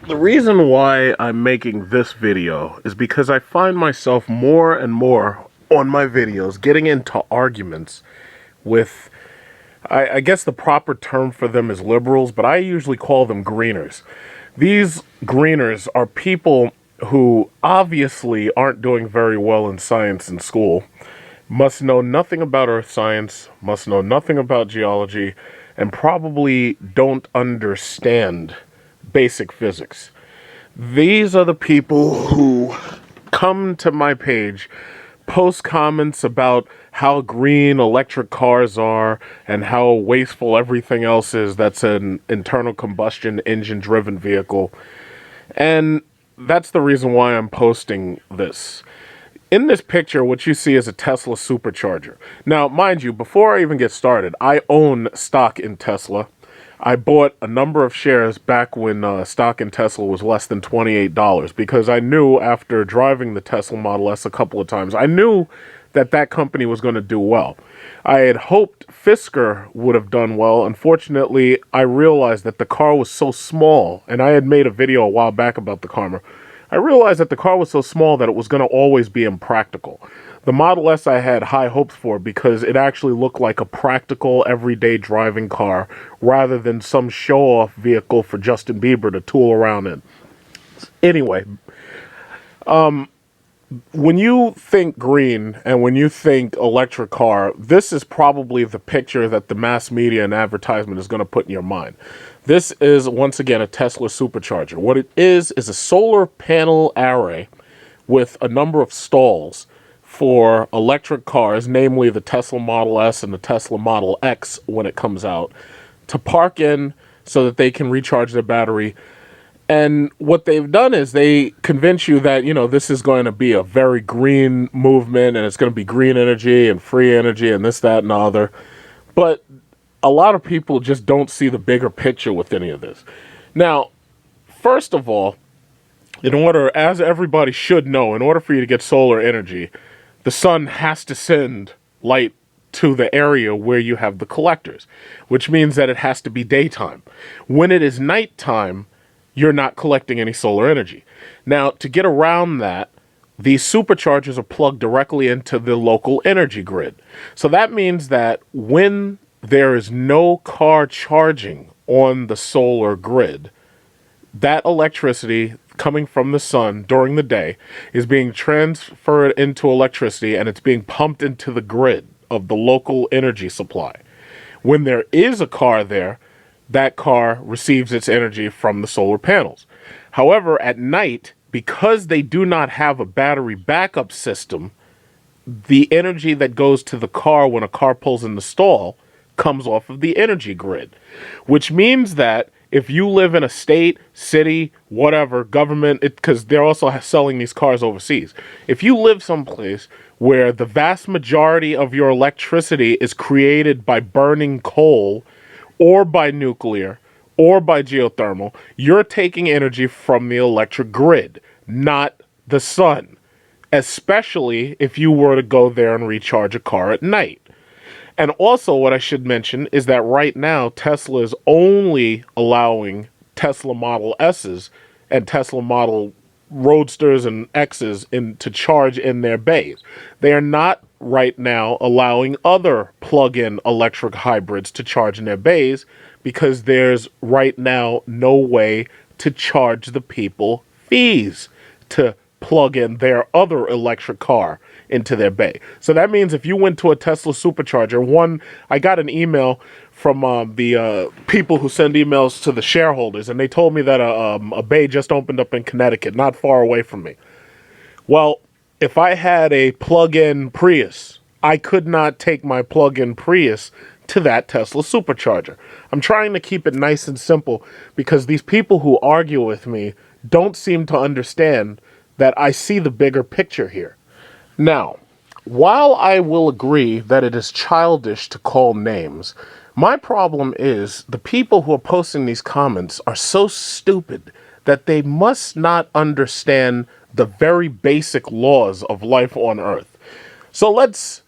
The reason why I'm making this video is because I find myself more and more on my videos getting into arguments with, I guess the proper term for them is liberals, but I usually call them greeners. These greeners are people who obviously aren't doing very well in science in school, must know nothing about earth science, must know nothing about geology, and probably don't understand basic physics. These are the people who come to my page, post comments about how green electric cars are and how wasteful everything else is that's an internal combustion engine driven vehicle. And that's the reason why I'm posting this. In this picture, what you see is a Tesla supercharger. Now, mind you, before I even get started, I own stock in Tesla. I bought a number of shares back when stock in Tesla was less than $28 because I knew after driving the Tesla Model S a couple of times, I knew that that company was going to do well. I had hoped Fisker would have done well. Unfortunately, I realized that the car was so small, and I had made a video a while back about the car. I realized that the car was so small that it was going to always be impractical. The Model S I had high hopes for because it actually looked like a practical, everyday driving car rather than some show-off vehicle for Justin Bieber to tool around in. Anyway, when you think green and when you think electric car, this is probably the picture that the mass media and advertisement is going to put in your mind. This is, once again, a Tesla supercharger. What it is a solar panel array with a number of stalls for electric cars, namely the Tesla Model S and the Tesla Model X when it comes out, to park in so that they can recharge their battery. And what they've done is they convince you that, this is going to be a very green movement and it's going to be green energy and free energy and this, that, and the other. But a lot of people just don't see the bigger picture with any of this. Now, first of all, as everybody should know, in order for you to get solar energy, the sun has to send light to the area where you have the collectors, which means that it has to be daytime. When it is nighttime, you're not collecting any solar energy. Now, to get around that, these superchargers are plugged directly into the local energy grid. So that means that when there is no car charging on the solar grid, that electricity coming from the sun during the day is being transferred into electricity and it's being pumped into the grid of the local energy supply. When there is a car there, that car receives its energy from the solar panels. However, at night, because they do not have a battery backup system, the energy that goes to the car when a car pulls in the stall comes off of the energy grid, which means that if you live in a state, city, whatever, government, because they're also selling these cars overseas. If you live someplace where the vast majority of your electricity is created by burning coal or by nuclear or by geothermal, you're taking energy from the electric grid, not the sun, especially if you were to go there and recharge a car at night. And also what I should mention is that right now Tesla is only allowing Tesla Model S's and Tesla Model Roadsters and X's to charge in their bays. They are not right now allowing other plug-in electric hybrids to charge in their bays because there's right now no way to charge the people fees to plug in their other electric car into their bay. So that means if you went to a Tesla supercharger, I got an email from the people who send emails to the shareholders, and they told me that a bay just opened up in Connecticut, not far away from me. Well, if I had a plug-in Prius, I could not take my plug-in Prius to that Tesla supercharger. I'm trying to keep it nice and simple because these people who argue with me don't seem to understand that I see the bigger picture here. Now, while I will agree that it is childish to call names, my problem is the people who are posting these comments are so stupid that they must not understand the very basic laws of life on Earth. So let's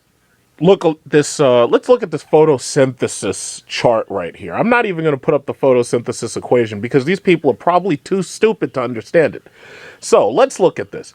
look at this. Let's look at this photosynthesis chart right here. I'm not even going to put up the photosynthesis equation because these people are probably too stupid to understand it. So let's look at this.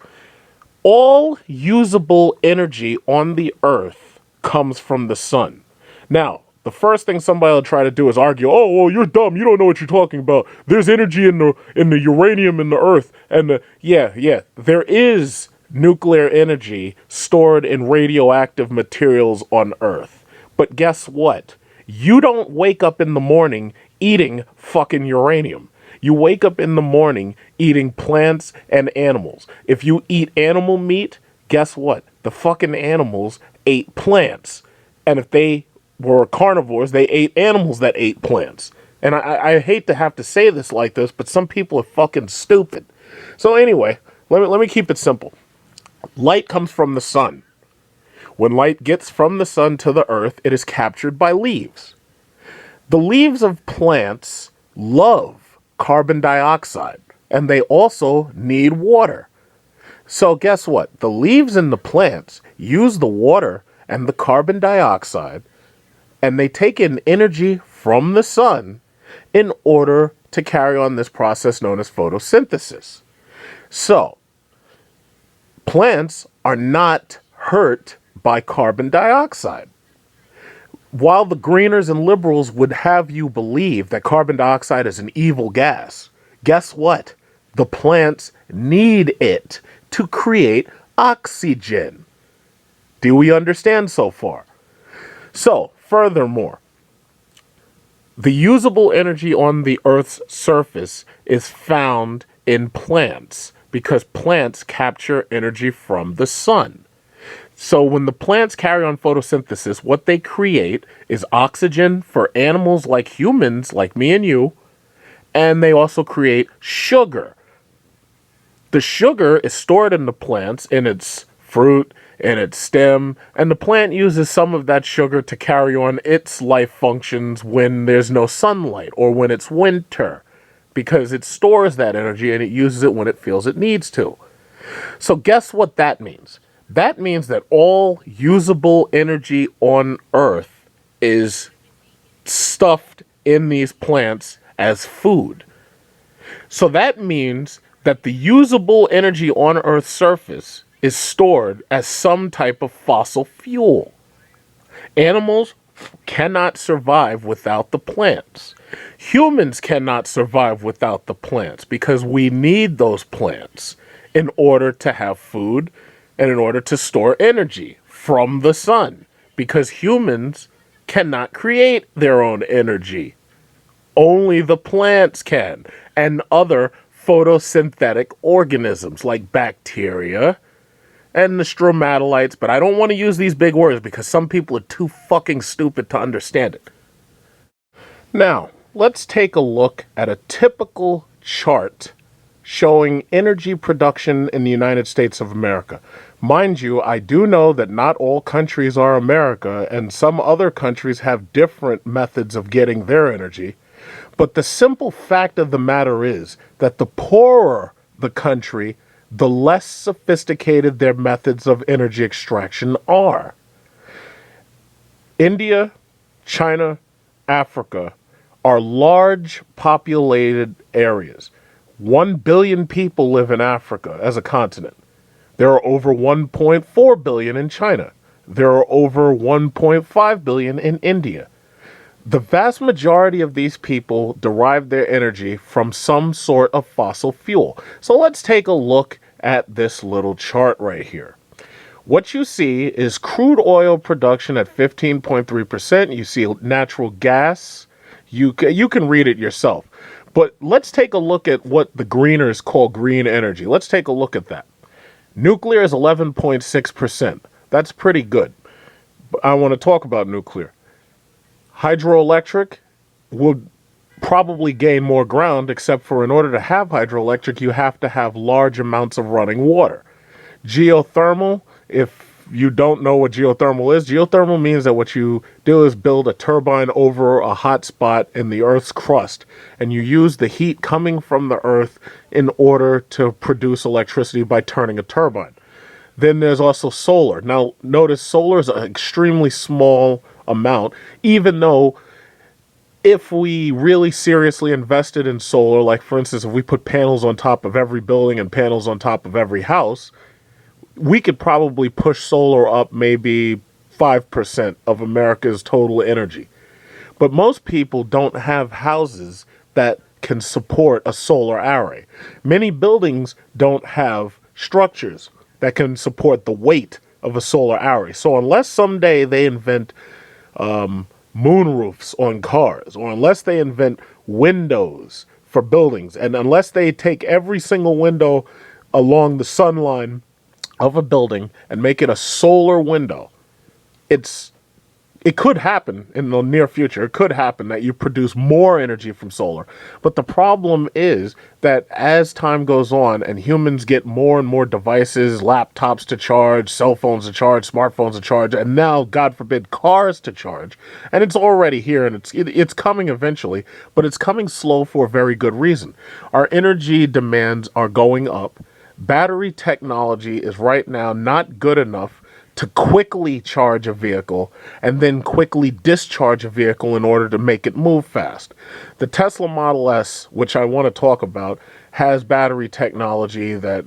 All usable energy on the Earth comes from the sun. Now, the first thing somebody will try to do is argue, "Oh, well, you're dumb. You don't know what you're talking about. There's energy in the uranium in the Earth, and yeah, there is nuclear energy stored in radioactive materials on Earth. But guess what? You don't wake up in the morning eating fucking uranium. You wake up in the morning eating plants and animals. If you eat animal meat, guess what? The fucking animals ate plants. And if they were carnivores, they ate animals that ate plants. And I hate to have to say this like this, but some people are fucking stupid. So anyway, let me keep it simple. Light comes from the sun. When light gets from the sun to the earth, it is captured by leaves. The leaves of plants love carbon dioxide, and they also need water. So guess what? The leaves in the plants use the water and the carbon dioxide, and they take in energy from the sun in order to carry on this process known as photosynthesis. So, plants are not hurt by carbon dioxide. While the greeners and liberals would have you believe that carbon dioxide is an evil gas, guess what? The plants need it to create oxygen. Do we understand so far? So, furthermore, the usable energy on the Earth's surface is found in plants because plants capture energy from the sun. So when the plants carry on photosynthesis, what they create is oxygen for animals like humans, like me and you, and they also create sugar. The sugar is stored in the plants, in its fruit, in its stem, and the plant uses some of that sugar to carry on its life functions when there's no sunlight or when it's winter, because it stores that energy and it uses it when it feels it needs to. So guess what that means? That means that all usable energy on Earth is stuffed in these plants as food. So that means that the usable energy on Earth's surface is stored as some type of fossil fuel. Animals cannot survive without the plants. Humans cannot survive without the plants because we need those plants in order to have food and in order to store energy from the sun, because humans cannot create their own energy. Only the plants can, and other photosynthetic organisms like bacteria and the stromatolites, but I don't want to use these big words because some people are too fucking stupid to understand it. Now, let's take a look at a typical chart showing energy production in the United States of America. Mind you, I do know that not all countries are America, and some other countries have different methods of getting their energy. But the simple fact of the matter is that the poorer the country, the less sophisticated their methods of energy extraction are. India, China, Africa are large populated areas. 1 billion people live in Africa as a continent. There are over 1.4 billion in China. There are over 1.5 billion in India. The vast majority of these people derive their energy from some sort of fossil fuel. So let's take a look at this little chart right here. What you see is crude oil production at 15.3%. You see natural gas. You can read it yourself. But let's take a look at what the greeners call green energy. Let's take a look at that. Nuclear is 11.6%. That's pretty good. But I want to talk about nuclear. Hydroelectric would probably gain more ground, except for in order to have hydroelectric, you have to have large amounts of running water. Geothermal, if you don't know what geothermal means that what you do is build a turbine over a hot spot in the Earth's crust, and you use the heat coming from the Earth in order to produce electricity by turning a turbine. Then there's also solar. Now, notice solar is an extremely small amount, even though if we really seriously invested in solar, like for instance, if we put panels on top of every building and panels on top of every house, we could probably push solar up maybe 5% of America's total energy. But most people don't have houses that can support a solar array. Many buildings don't have structures that can support the weight of a solar array. So unless someday they invent moonroofs on cars, or unless they invent windows for buildings, and unless they take every single window along the sun line of a building and make it a solar window, it could happen in the near future. It could happen that you produce more energy from solar. But the problem is that as time goes on and humans get more and more devices, laptops to charge, cell phones to charge, smartphones to charge, and now, God forbid, cars to charge, and it's already here and it's coming eventually, but it's coming slow for a very good reason. Our energy demands are going up. Battery technology is right now not good enough to quickly charge a vehicle and then quickly discharge a vehicle in order to make it move fast. The Tesla Model S, which I want to talk about, has battery technology that,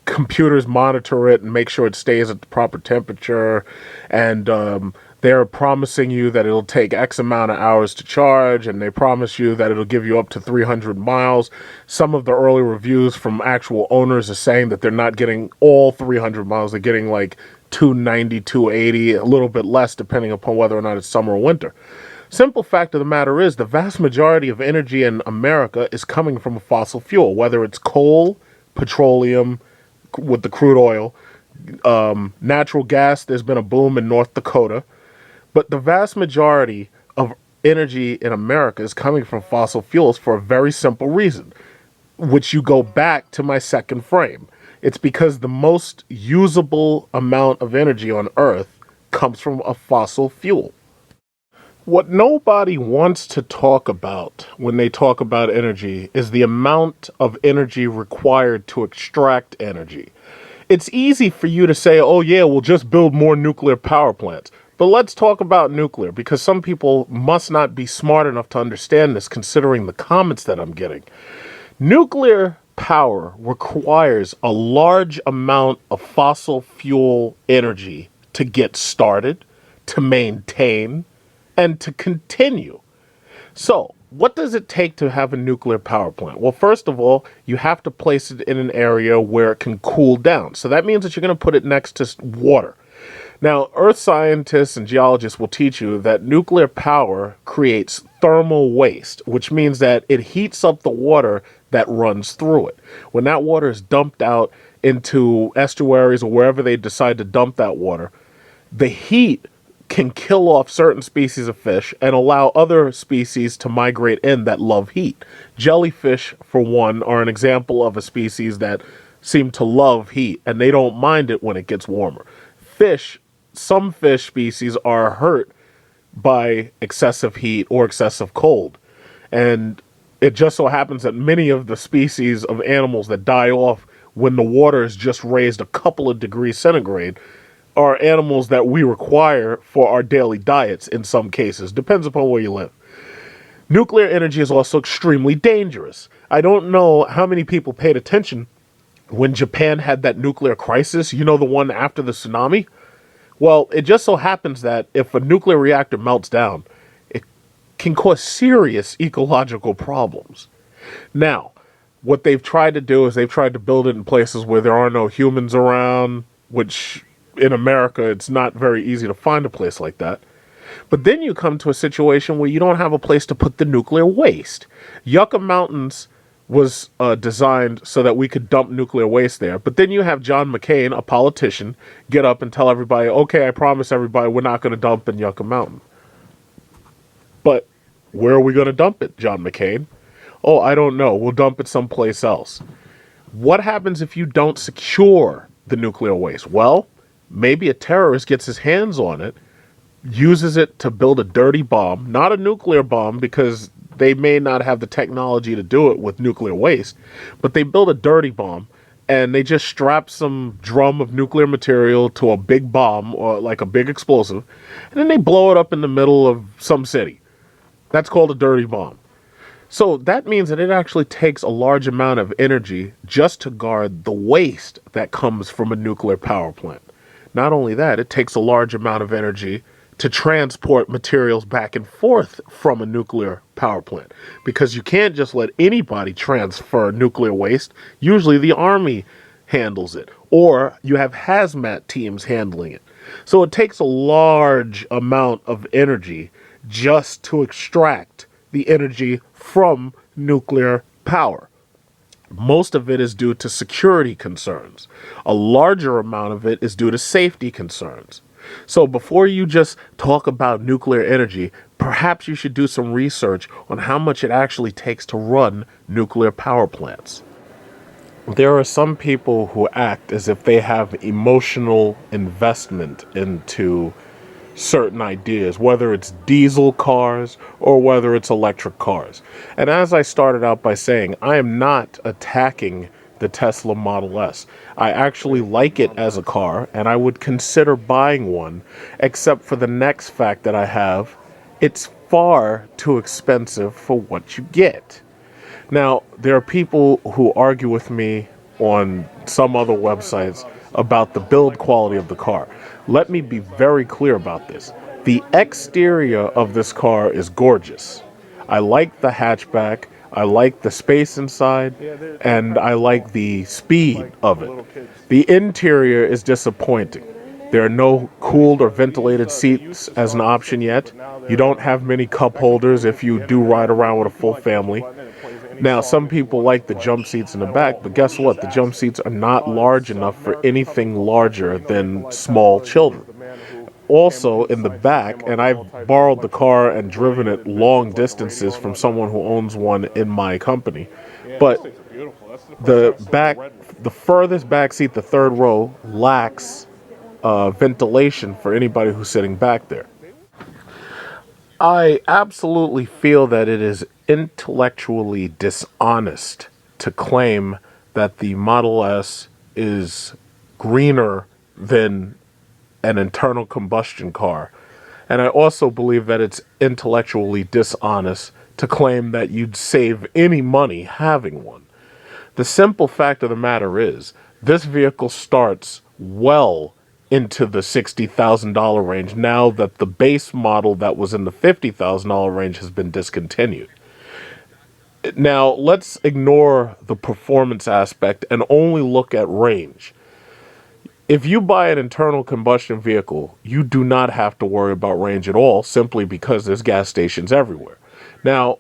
computers monitor it and make sure it stays at the proper temperature, and they're promising you that it'll take X amount of hours to charge, and they promise you that it'll give you up to 300 miles. Some of the early reviews from actual owners are saying that they're not getting all 300 miles. They're getting like 290, 280, a little bit less depending upon whether or not it's summer or winter. Simple fact of the matter is the vast majority of energy in America is coming from a fossil fuel, whether it's coal, petroleum with the crude oil, natural gas. There's been a boom in North Dakota. But the vast majority of energy in America is coming from fossil fuels for a very simple reason, which you go back to my second frame. It's because the most usable amount of energy on Earth comes from a fossil fuel. What nobody wants to talk about when they talk about energy is the amount of energy required to extract energy. It's easy for you to say, oh yeah, we'll just build more nuclear power plants. But let's talk about nuclear, because some people must not be smart enough to understand this considering the comments that I'm getting. Nuclear power requires a large amount of fossil fuel energy to get started, to maintain, and to continue. So, what does it take to have a nuclear power plant? Well, first of all, you have to place it in an area where it can cool down. So that means that you're going to put it next to water. Now, earth scientists and geologists will teach you that nuclear power creates thermal waste, which means that it heats up the water that runs through it. When that water is dumped out into estuaries or wherever they decide to dump that water, the heat can kill off certain species of fish and allow other species to migrate in that love heat. Jellyfish, for one, are an example of a species that seem to love heat, and they don't mind it when it gets warmer. Some fish species are hurt by excessive heat or excessive cold. And it just so happens that many of the species of animals that die off when the water is just raised a couple of degrees centigrade are animals that we require for our daily diets in some cases. Depends upon where you live. Nuclear energy is also extremely dangerous. I don't know how many people paid attention when Japan had that nuclear crisis, the one after the tsunami. Well, it just so happens that if a nuclear reactor melts down, it can cause serious ecological problems. Now, what they've tried to do is they've tried to build it in places where there are no humans around, which in America, it's not very easy to find a place like that. But then you come to a situation where you don't have a place to put the nuclear waste. Yucca Mountains was designed so that we could dump nuclear waste there. But then you have John McCain, a politician, get up and tell everybody, okay, I promise everybody we're not going to dump in Yucca Mountain. But where are we going to dump it, John McCain? Oh, I don't know. We'll dump it someplace else. What happens if you don't secure the nuclear waste? Well, maybe a terrorist gets his hands on it, uses it to build a dirty bomb, not a nuclear bomb because they may not have the technology to do it with nuclear waste, but they build a dirty bomb and they just strap some drum of nuclear material to a big bomb or like a big explosive, and then they blow it up in the middle of some city. That's called a dirty bomb. So that means that it actually takes a large amount of energy just to guard the waste that comes from a nuclear power plant. Not only that, it takes a large amount of energy to transport materials back and forth from a nuclear power plant, because you can't just let anybody transfer nuclear waste. Usually the army handles it, or you have hazmat teams handling it. So it takes a large amount of energy just to extract the energy from nuclear power. Most of it is due to security concerns. A larger amount of it is due to safety concerns. So before you just talk about nuclear energy, perhaps you should do some research on how much it actually takes to run nuclear power plants. There are some people who act as if they have emotional investment into certain ideas, whether it's diesel cars or whether it's electric cars. And as I started out by saying, I am not attacking the Tesla Model S. I actually like it as a car, and I would consider buying one, except for the next fact that I have: it's far too expensive for what you get. Now, there are people who argue with me on some other websites about the build quality of the car. Let me be very clear about this. The exterior of this car is gorgeous. I like the hatchback, I like the space inside, and I like the speed of it. The interior is disappointing. There are no cooled or ventilated seats as an option yet. You don't have many cup holders if you do ride around with a full family. Now, some people like the jump seats in the back, but guess what? The jump seats are not large enough for anything larger than small children. Also, in the back, and I've borrowed the car and driven it long distances from someone who owns one in my company, but the furthest back seat, the third row, lacks ventilation for anybody who's sitting back there. I absolutely feel that it is intellectually dishonest to claim that the Model S is greener than an internal combustion car. And I also believe that it's intellectually dishonest to claim that you'd save any money having one. The simple fact of the matter is, this vehicle starts well into the $60,000 range now that the base model that was in the $50,000 range has been discontinued. Now, let's ignore the performance aspect and only look at range. If you buy an internal combustion vehicle, you do not have to worry about range at all, simply because there's gas stations everywhere. Now,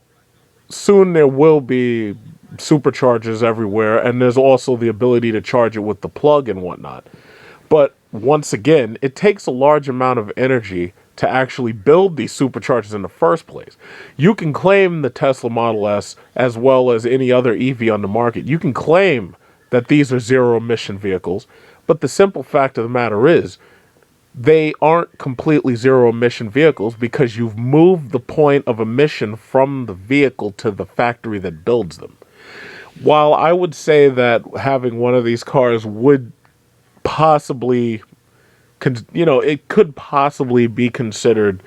soon there will be superchargers everywhere, and there's also the ability to charge it with the plug and whatnot. But once again, it takes a large amount of energy to actually build these superchargers in the first place. You can claim the Tesla Model S as well as any other EV on the market. You can claim that these are zero emission vehicles, but the simple fact of the matter is they aren't completely zero emission vehicles, because you've moved the point of emission from the vehicle to the factory that builds them. While I would say that having one of these cars would possibly, it could possibly be considered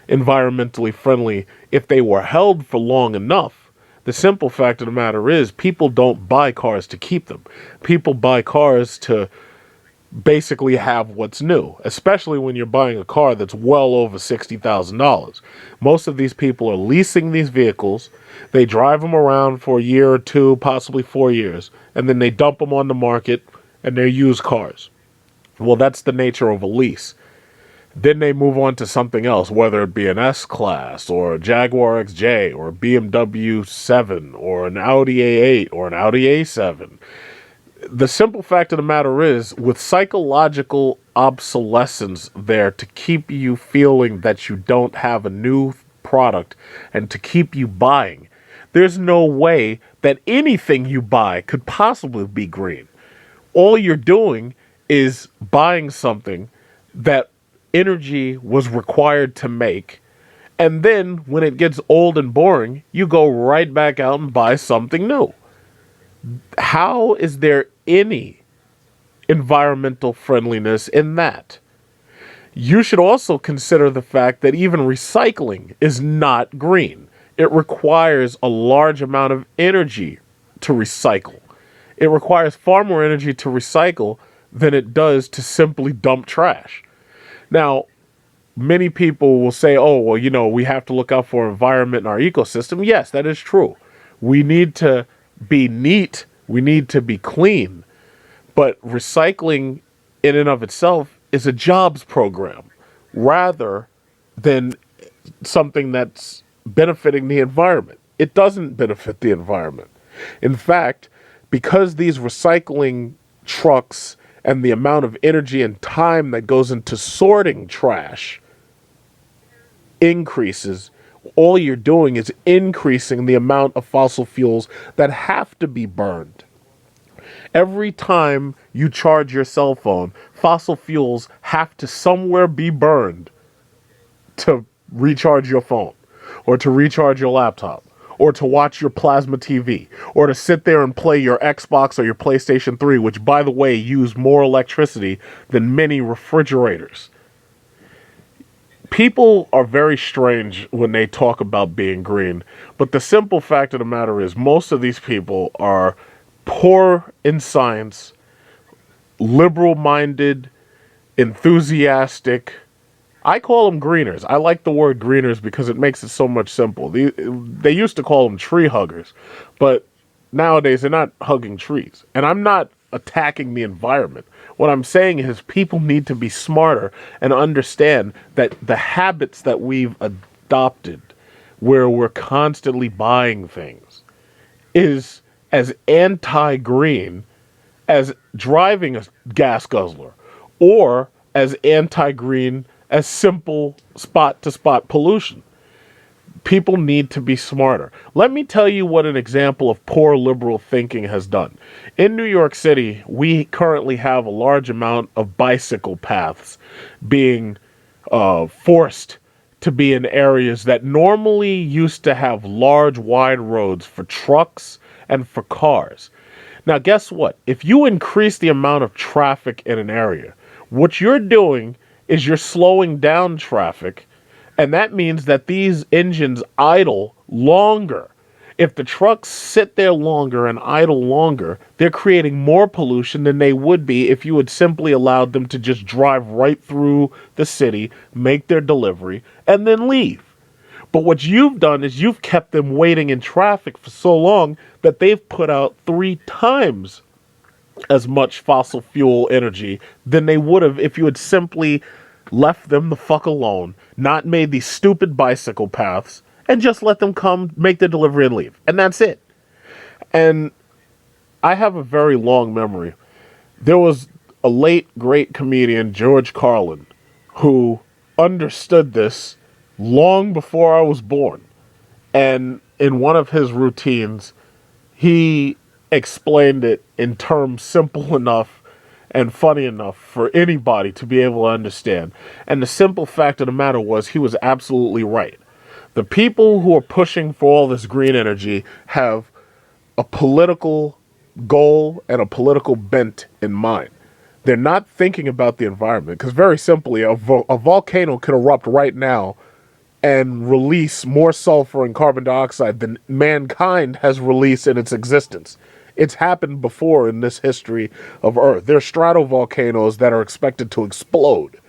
environmentally friendly if they were held for long enough, the simple fact of the matter is people don't buy cars to keep them. People buy cars to basically have what's new, especially when you're buying a car that's well over $60,000. Most of these people are leasing these vehicles. They drive them around for a year or two, possibly 4 years, and then they dump them on the market, and they're used cars. Well, that's the nature of a lease. Then they move on to something else, whether it be an S-Class or a Jaguar XJ or a BMW 7 or an Audi A8 or an Audi A7. The simple fact of the matter is, with psychological obsolescence there to keep you feeling that you don't have a new product and to keep you buying, there's no way that anything you buy could possibly be green. All you're doing is buying something that energy was required to make, and then when it gets old and boring, you go right back out and buy something new. How is there any environmental friendliness in that? You should also consider the fact that even recycling is not green. It requires a large amount of energy to recycle. It requires far more energy to recycle than it does to simply dump trash. Now, many people will say, oh, well, we have to look out for our environment and our ecosystem. Yes, that is true. We need to be neat. We need to be clean. But recycling in and of itself is a jobs program rather than something that's benefiting the environment. It doesn't benefit the environment. In fact, because these recycling trucks and the amount of energy and time that goes into sorting trash increases, all you're doing is increasing the amount of fossil fuels that have to be burned. Every time you charge your cell phone, fossil fuels have to somewhere be burned to recharge your phone, or to recharge your laptop, or to watch your plasma TV, or to sit there and play your Xbox or your PlayStation 3, which, by the way, use more electricity than many refrigerators. People are very strange when they talk about being green, but the simple fact of the matter is most of these people are poor in science, liberal-minded, enthusiastic. I call them greeners. I like the word greeners because it makes it so much simple. They used to call them tree huggers, but nowadays they're not hugging trees. And I'm not attacking the environment. What I'm saying is people need to be smarter and understand that the habits that we've adopted, where we're constantly buying things, is as anti-green as driving a gas guzzler, or as anti-green as simple spot-to-spot pollution. People need to be smarter. Let me tell you what an example of poor liberal thinking has done. In New York City, we currently have a large amount of bicycle paths being forced to be in areas that normally used to have large, wide roads for trucks and for cars. Now, guess what? If you increase the amount of traffic in an area, what you're doing is you're slowing down traffic, and that means that these engines idle longer. If the trucks sit there longer and idle longer, they're creating more pollution than they would be if you had simply allowed them to just drive right through the city, make their delivery, and then leave. But what you've done is you've kept them waiting in traffic for so long that they've put out 3 times as much fossil fuel energy than they would have if you had simply left them the fuck alone, not made these stupid bicycle paths, and just let them come, make their delivery, and leave. And that's it. And I have a very long memory. There was a late, great comedian, George Carlin, who understood this long before I was born. And in one of his routines, he explained it in terms simple enough and funny enough for anybody to be able to understand. And the simple fact of the matter was, he was absolutely right. The people who are pushing for all this green energy have a political goal and a political bent in mind. They're not thinking about the environment, because very simply, a volcano could erupt right now and release more sulfur and carbon dioxide than mankind has released in its existence. It's happened before in this history of Earth. There are stratovolcanoes that are expected to explode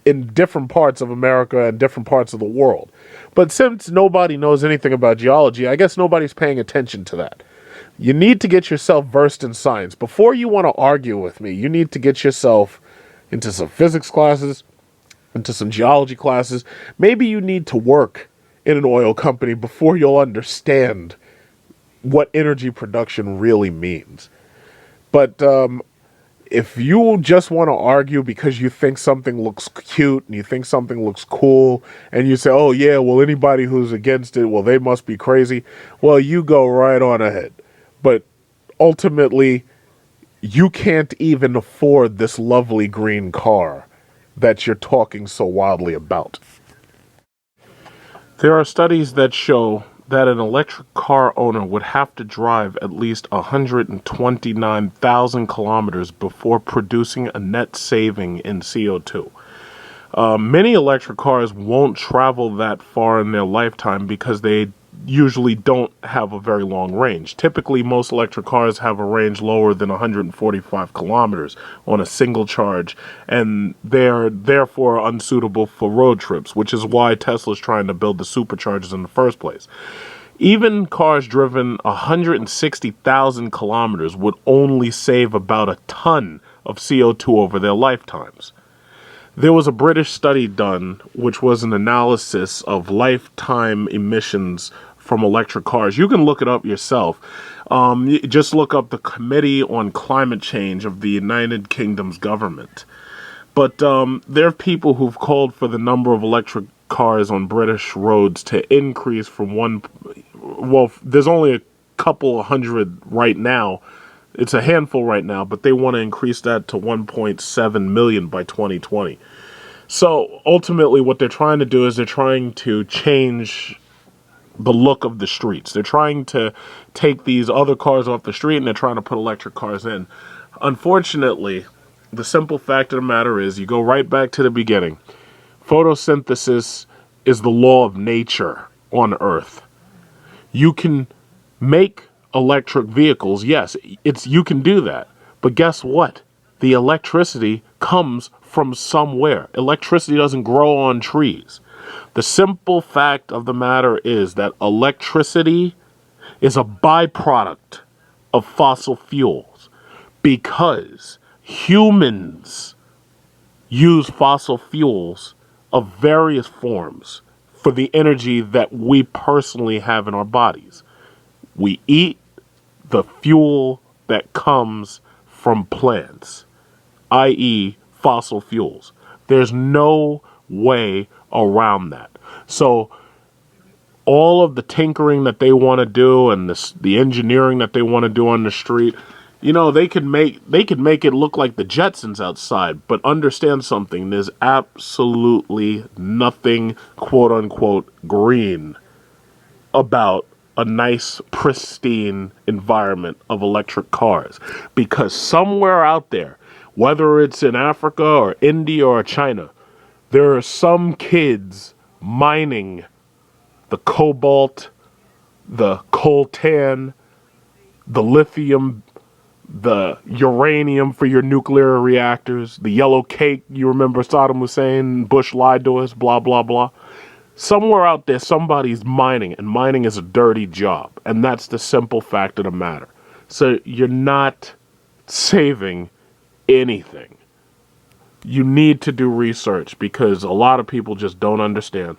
in different parts of America and different parts of the world. But since nobody knows anything about geology, I guess nobody's paying attention to that. You need to get yourself versed in science. Before you want to argue with me, you need to get yourself into some physics classes, into some geology classes. Maybe you need to work in an oil company before you'll understand what energy production really means. But if you just want to argue because you think something looks cute and you think something looks cool, and you say, oh yeah, well, anybody who's against it, well, they must be crazy. Well, you go right on ahead. But ultimately, you can't even afford this lovely green car that you're talking so wildly about. There are studies that show that an electric car owner would have to drive at least 129,000 kilometers before producing a net saving in CO2. Many electric cars won't travel that far in their lifetime because they usually don't have a very long range. Typically, most electric cars have a range lower than 145 kilometers on a single charge, and they're therefore unsuitable for road trips, which is why Tesla's trying to build the superchargers in the first place. Even cars driven 160,000 kilometers would only save about a ton of CO2 over their lifetimes. There was a British study done, which was an analysis of lifetime emissions from electric cars. You can look it up yourself. Just look up the Committee on Climate Change of the United Kingdom's government. But there are people who've called for the number of electric cars on British roads to increase from there's only a couple of hundred right now. It's a handful right now, but they want to increase that to 1.7 million by 2020. So ultimately what they're trying to do is they're trying to change the look of the streets. They're trying to take these other cars off the street and they're trying to put electric cars in. Unfortunately, the simple fact of the matter is you go right back to the beginning. Photosynthesis is the law of nature on Earth. You can make electric vehicles, yes, you can do that. But guess what? The electricity comes from somewhere. Electricity doesn't grow on trees. The simple fact of the matter is that electricity is a byproduct of fossil fuels because humans use fossil fuels of various forms for the energy that we personally have in our bodies. We eat the fuel that comes from plants, i.e. fossil fuels. There's no way around that. So all of the tinkering that they want to do and the engineering that they want to do on the street, they could make it look like the Jetsons outside, but understand something, there's absolutely nothing quote unquote green about a nice, pristine environment of electric cars. Because somewhere out there, whether it's in Africa or India or China, there are some kids mining the cobalt, the coltan, the lithium, the uranium for your nuclear reactors, the yellow cake, you remember Saddam Hussein, Bush lied to us, blah, blah, blah. Somewhere out there, somebody's mining, and mining is a dirty job. And that's the simple fact of the matter. So you're not saving anything. You need to do research because a lot of people just don't understand.